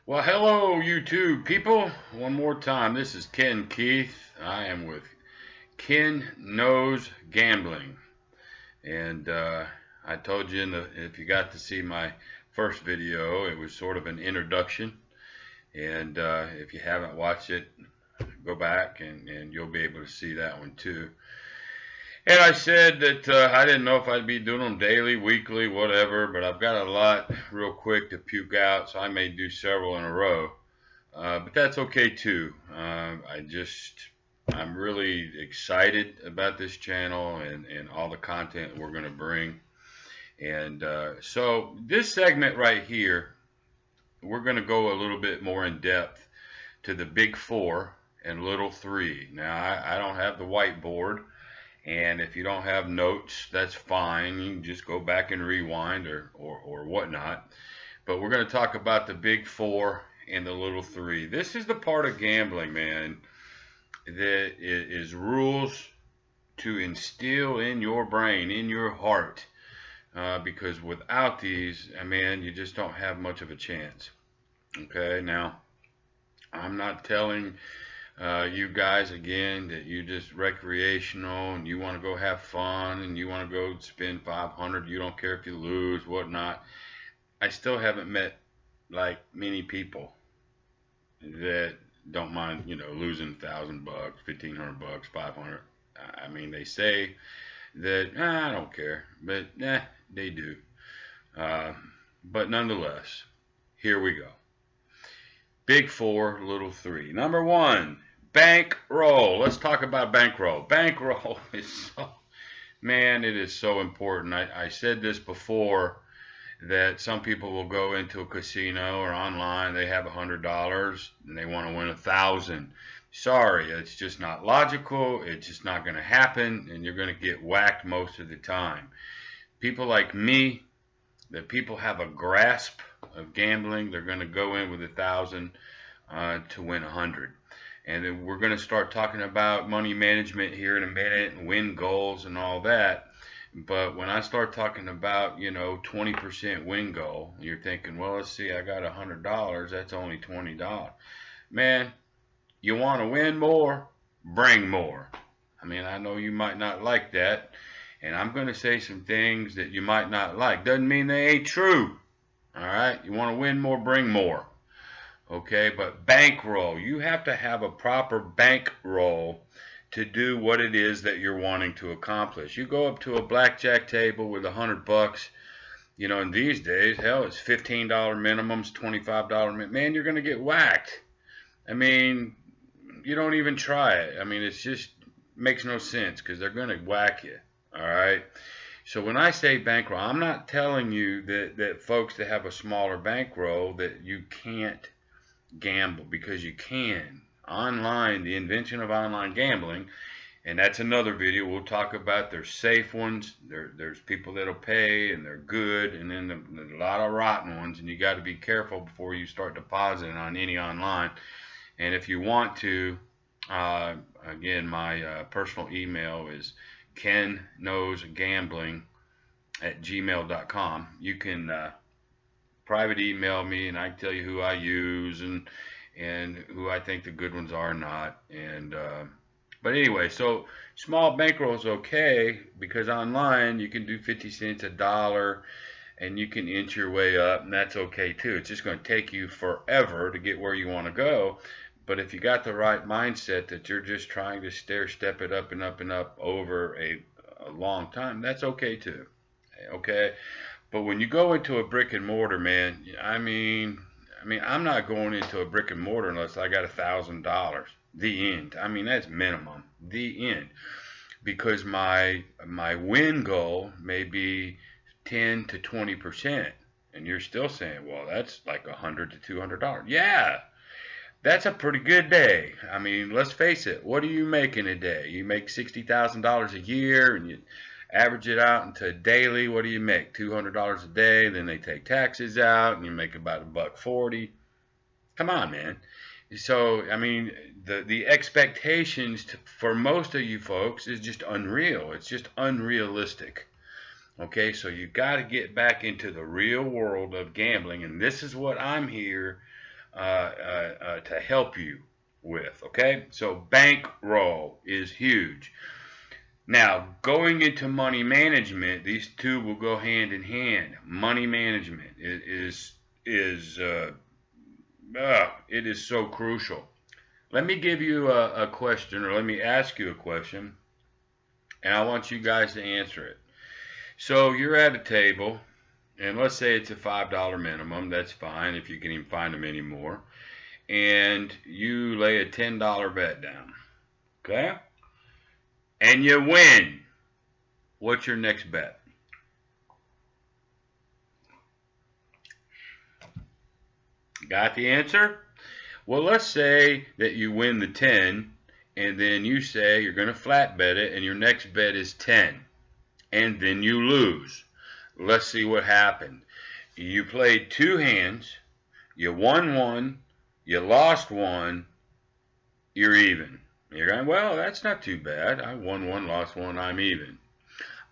Well, hello, YouTube people. One more time. This is Ken Keith. I am with Ken Knows Gambling. And I told you if you got to see my first video, it was sort of an introduction. And if you haven't watched it, go back and you'll be able to see that one too. And I said that I didn't know if I'd be doing them daily, weekly, whatever, but I've got a lot real quick to puke out, so I may do several in a row. But that's okay too. I'm really excited about this channel and all the content we're going to bring. And so this segment right here, we're going to go a little bit more in depth to the big four and little three. Now, I don't have the whiteboard. And if you don't have notes, that's fine. You can just go back and rewind or whatnot. But we're going to talk about the big four and the little three. This is the part of gambling, man, that is rules to instill in your brain, in your heart. Because without these, man, you just don't have much of a chance. Okay, now, I'm not telling you guys again that you just recreational and you want to go have fun and you want to go spend 500. You don't care if you lose, whatnot. I still haven't met like many people that don't mind, losing $1,000, $1,500, 500. I mean, they say that I don't care, but they do. Uh, but nonetheless, here we go. Big four, little three. Number one, bankroll. Let's talk about bankroll. Bankroll is man, it is so important. I said this before that some people will go into a casino or online, they have $100 and they want to win 1,000. Sorry, it's just not logical. It's just not going to happen, and you're going to get whacked most of the time. People like me, that people have a grasp of gambling, they're going to go in with 1,000 to win 100. And then we're going to start talking about money management here in a minute and win goals and all that. But when I start talking about, 20% win goal, you're thinking, well, let's see, I got $100. That's only $20. Man, you want to win more? Bring more. I mean, I know you might not like that. And I'm going to say some things that you might not like. Doesn't mean they ain't true. All right? You want to win more? Bring more. Okay? But bankroll. You have to have a proper bankroll to do what it is that you're wanting to accomplish. You go up to a blackjack table with $100, and these days, hell, it's $15 minimums, $25 minimums. Man, you're going to get whacked. I mean, you don't even try it. I mean, it's just makes no sense because they're going to whack you. All right. So when I say bankroll, I'm not telling you that folks that have a smaller bankroll that you can't gamble, because you can. Online, the invention of online gambling, and that's another video we'll talk about. There's safe ones, there's people that'll pay and they're good, and then there's a lot of rotten ones, and you got to be careful before you start depositing on any online. And if you want to, again, my personal email is kenknowsgambling@gmail.com. You can private email me, and I can tell you who I use and who I think the good ones are or not. And but anyway, so small bankroll is okay because online you can do 50 cents, $1, and you can inch your way up, and that's okay too. It's just going to take you forever to get where you want to go. But if you got the right mindset that you're just trying to stair step it up and up and up over a long time, that's okay too. Okay? But when you go into a brick and mortar, man, I mean, I'm not going into a brick and mortar unless I got $1,000. The end. I mean, that's minimum. The end. Because my win goal may be 10 to 20%, and you're still saying, well, that's like $100 to $200. Yeah, that's a pretty good day. I mean, let's face it. What do you make in a day? You make $60,000 a year, and you average it out into daily. What do you make? $200 a day. Then they take taxes out, and you make about $1.40. Come on, man. So, I mean, the expectations for most of you folks is just unreal. It's just unrealistic. Okay, so you got to get back into the real world of gambling, and this is what I'm here to help you with. Okay, so bankroll is huge. Now, going into money management, these two will go hand in hand. Money management it is so crucial. Let me give you a question, or let me ask you a question, and I want you guys to answer it. So you're at a table, and let's say it's a $5 minimum. That's fine if you can even find them anymore. And you lay a $10 bet down, okay? And you win. What's your next bet? Got the answer? Well, let's say that you win the 10, and then you say you're going to flat bet it, and your next bet is 10, and then you lose. Let's see what happened. You played two hands, you won one, you lost one, you're even. You're going, well, that's not too bad. I won one, lost one, I'm even.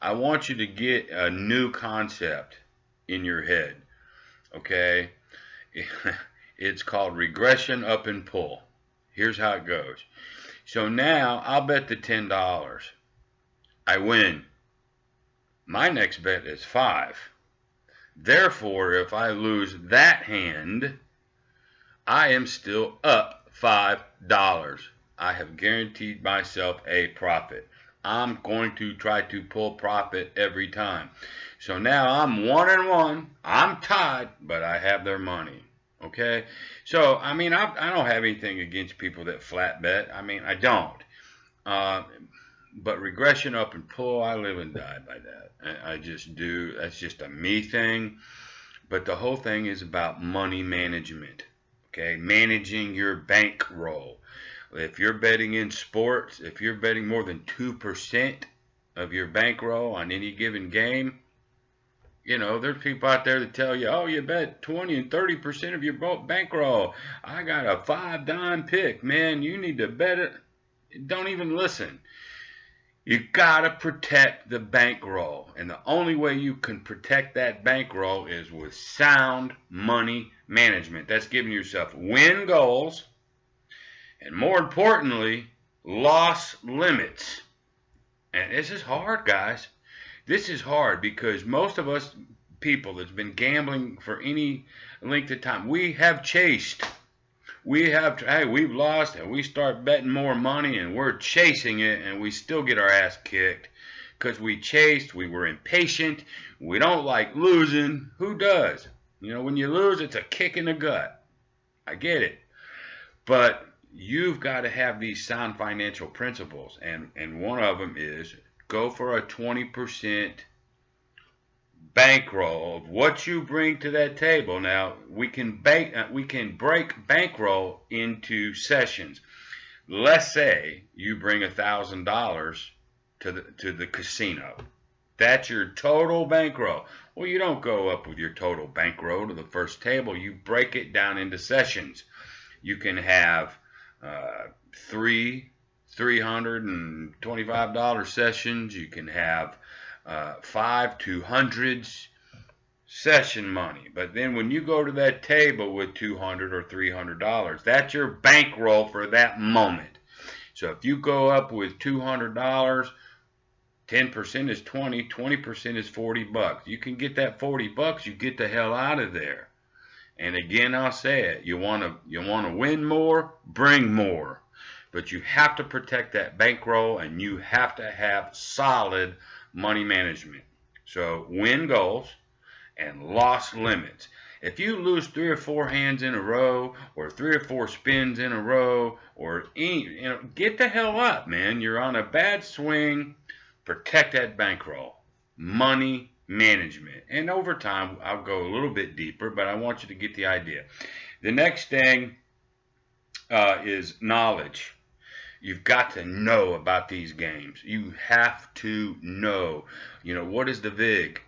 I want you to get a new concept in your head, okay? It's called regression up and pull. Here's how it goes. So now I'll bet the $10. I win. My next bet is 5. Therefore, if I lose that hand, I am still up $5. I have guaranteed myself a profit. I'm going to try to pull profit every time. So now I'm 1-1. I'm tied, but I have their money. Okay? So, I mean, I don't have anything against people that flat bet. I mean, I don't. But regression up and pull, I live and die by that. I just do. That's just a me thing. But the whole thing is about money management. Okay? Managing your bankroll. If you're betting in sports, if you're betting more than 2% of your bankroll on any given game, you know, there's people out there that tell you, oh, you bet 20 and 30% of your bankroll. I got a 5-dime pick. Man, you need to bet it. Don't even listen. You gotta protect the bankroll. And the only way you can protect that bankroll is with sound money management. That's giving yourself win goals, and more importantly, loss limits. And this is hard, guys. This is hard because most of us people that's been gambling for any length of time, we have chased. We've lost, and we start betting more money, and we're chasing it, and we still get our ass kicked because we chased, we were impatient, we don't like losing. Who does? You know, when you lose, it's a kick in the gut. I get it. But you've got to have these sound financial principles, and one of them is go for a 20% bankroll of what you bring to that table. Now we can break bankroll into sessions. Let's say you bring $1,000 to the casino. That's your total bankroll. Well, you don't go up with your total bankroll to the first table. You break it down into sessions. You can have three $325 sessions. You can have 5 200s session money. But then when you go to that table with $200 or $300, that's your bankroll for that moment. So if you go up with $200, 10% is 20, 20% is $40. You can get that $40, you get the hell out of there. And again, I'll say it, you want to win more, bring more. But you have to protect that bankroll, and you have to have solid money management. So win goals and loss limits. If you lose 3 or 4 hands in a row, or 3 or 4 spins in a row, or get the hell up, man. You're on a bad swing. Protect that bankroll. Money management. And over time, I'll go a little bit deeper, but I want you to get the idea. The next thing is knowledge. You've got to know about these games. You have to know. You know, what is the VIG?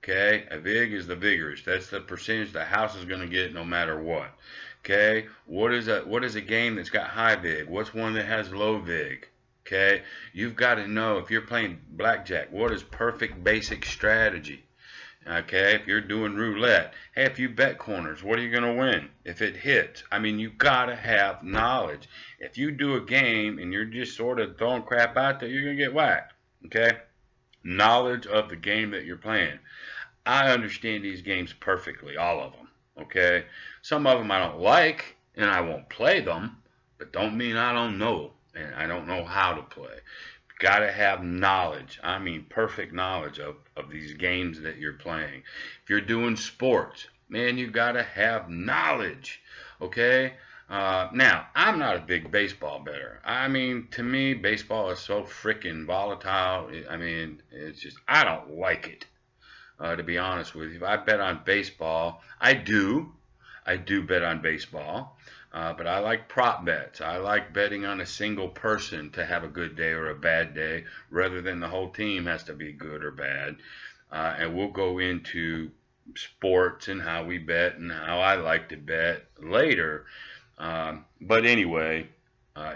Okay, a VIG is the vigorous. That's the percentage the house is going to get no matter what. Okay, what is a game that's got high VIG? What's one that has low VIG? Okay, you've got to know if you're playing blackjack, what is perfect basic strategy? Okay, if you're doing roulette, hey, if you bet corners, what are you going to win if it hits? I mean, you got to have knowledge. If you do a game and you're just sort of throwing crap out there, you're going to get whacked. Okay, knowledge of the game that you're playing. I understand these games perfectly, all of them. Okay, some of them I don't like and I won't play them, but don't mean I don't know and I don't know how to play. Got to have knowledge. I mean, perfect knowledge of these games that you're playing. If you're doing sports, man, you got to have knowledge. Okay? Now, I'm not a big baseball bettor. I mean, to me, baseball is so freaking volatile. I mean, it's just, I don't like it, to be honest with you. If I bet on baseball, I do. I do bet on baseball, but I like prop bets. I like betting on a single person to have a good day or a bad day, rather than the whole team has to be good or bad. And we'll go into sports and how we bet and how I like to bet later. But anyway,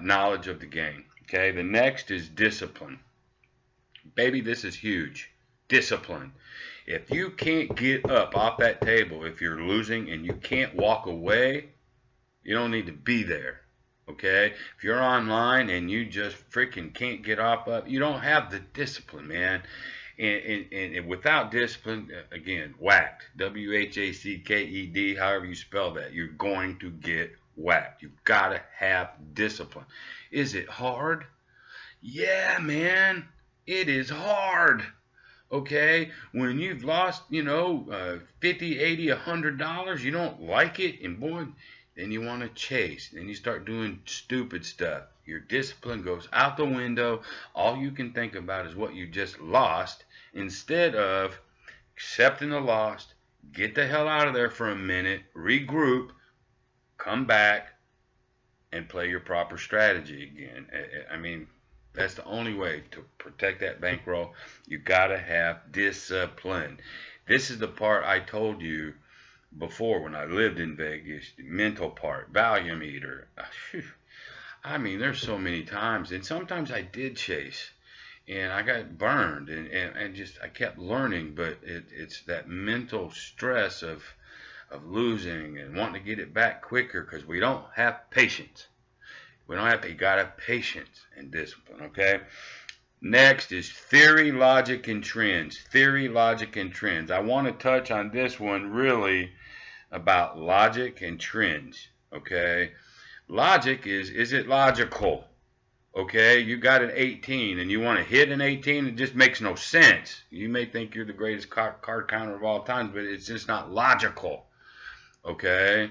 knowledge of the game. Okay, the next is discipline. Baby, this is huge. Discipline. If you can't get up off that table if you're losing and you can't walk away, you don't need to be there. Okay? If you're online and you just freaking can't get off up, you don't have the discipline, man. And without discipline, again, whacked. WHACKED, however you spell that, you're going to get whacked. You've got to have discipline. Is it hard? Yeah, man. It is hard. Okay, when you've lost, 50, 80, $100, you don't like it, and boy, then you want to chase. Then you start doing stupid stuff. Your discipline goes out the window. All you can think about is what you just lost, instead of accepting the loss, get the hell out of there for a minute, regroup, come back, and play your proper strategy again. I mean, that's the only way to protect that bankroll. You got to have discipline. This is the part I told you before when I lived in Vegas, the mental part, volume eater. I mean, there's so many times, and sometimes I did chase, and I got burned, and just I kept learning, but it's that mental stress of losing and wanting to get it back quicker because we don't have patience. We don't have to, you got to have patience and discipline, okay? Next is theory, logic, and trends. Theory, logic, and trends. I want to touch on this one really about logic and trends, okay? Logic is it logical? Okay, you got an 18 and you want to hit an 18, it just makes no sense. You may think you're the greatest card counter of all time, but it's just not logical. Okay,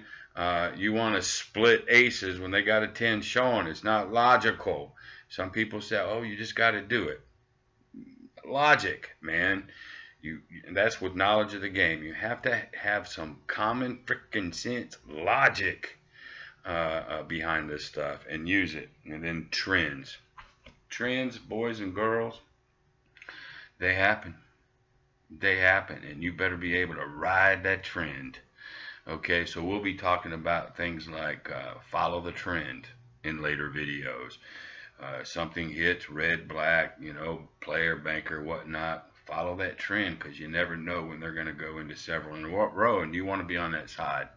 you want to split aces when they got a 10 showing. It's not logical. Some people say, oh, you just got to do it. Logic, man. And that's with knowledge of the game. You have to have some common freaking sense logic behind this stuff and use it. And then trends. Trends, boys and girls, they happen. They happen. And you better be able to ride that trend. Okay, so we'll be talking about things like follow the trend in later videos. Something hits red, black, player, banker, whatnot. Follow that trend because you never know when they're going to go into several in a row, and you want to be on that side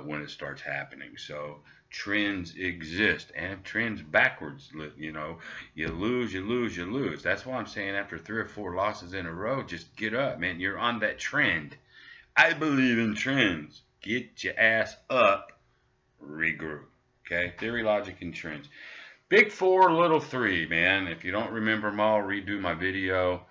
when it starts happening. So trends exist, and if trends backwards, you lose, you lose, you lose. That's why I'm saying after 3 or 4 losses in a row, just get up, man. You're on that trend. I believe in trends. Get your ass up, regroup. Okay, theory, logic, and trends. Big 4, little 3, man. If you don't remember them all, redo my video.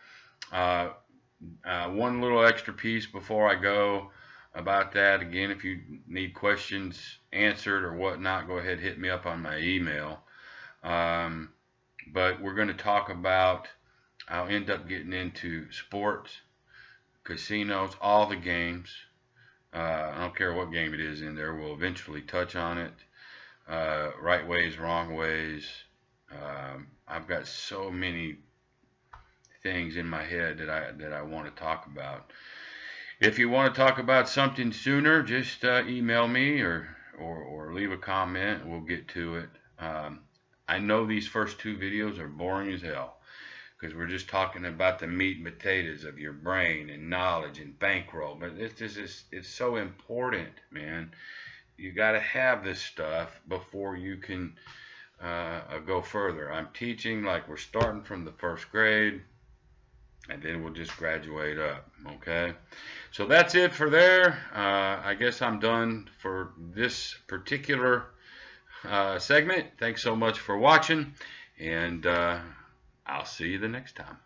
One little extra piece before I go about that. Again, if you need questions answered or whatnot, go ahead, hit me up on my email. But we're going to talk about, I'll end up getting into sports, casinos, all the games. I don't care what game it is in there. We'll eventually touch on it. Right ways, wrong ways. I've got so many things in my head that I want to talk about. If you want to talk about something sooner, just email me or leave a comment. We'll get to it. I know these first 2 videos are boring as hell. because we're just talking about the meat and potatoes of your brain and knowledge and bankroll. But it's so important, man. You got to have this stuff before you can go further. I'm teaching like we're starting from the first grade, and then we'll just graduate up. Okay, so that's it for there. I guess I'm done for this particular segment. Thanks so much for watching, and I'll see you the next time.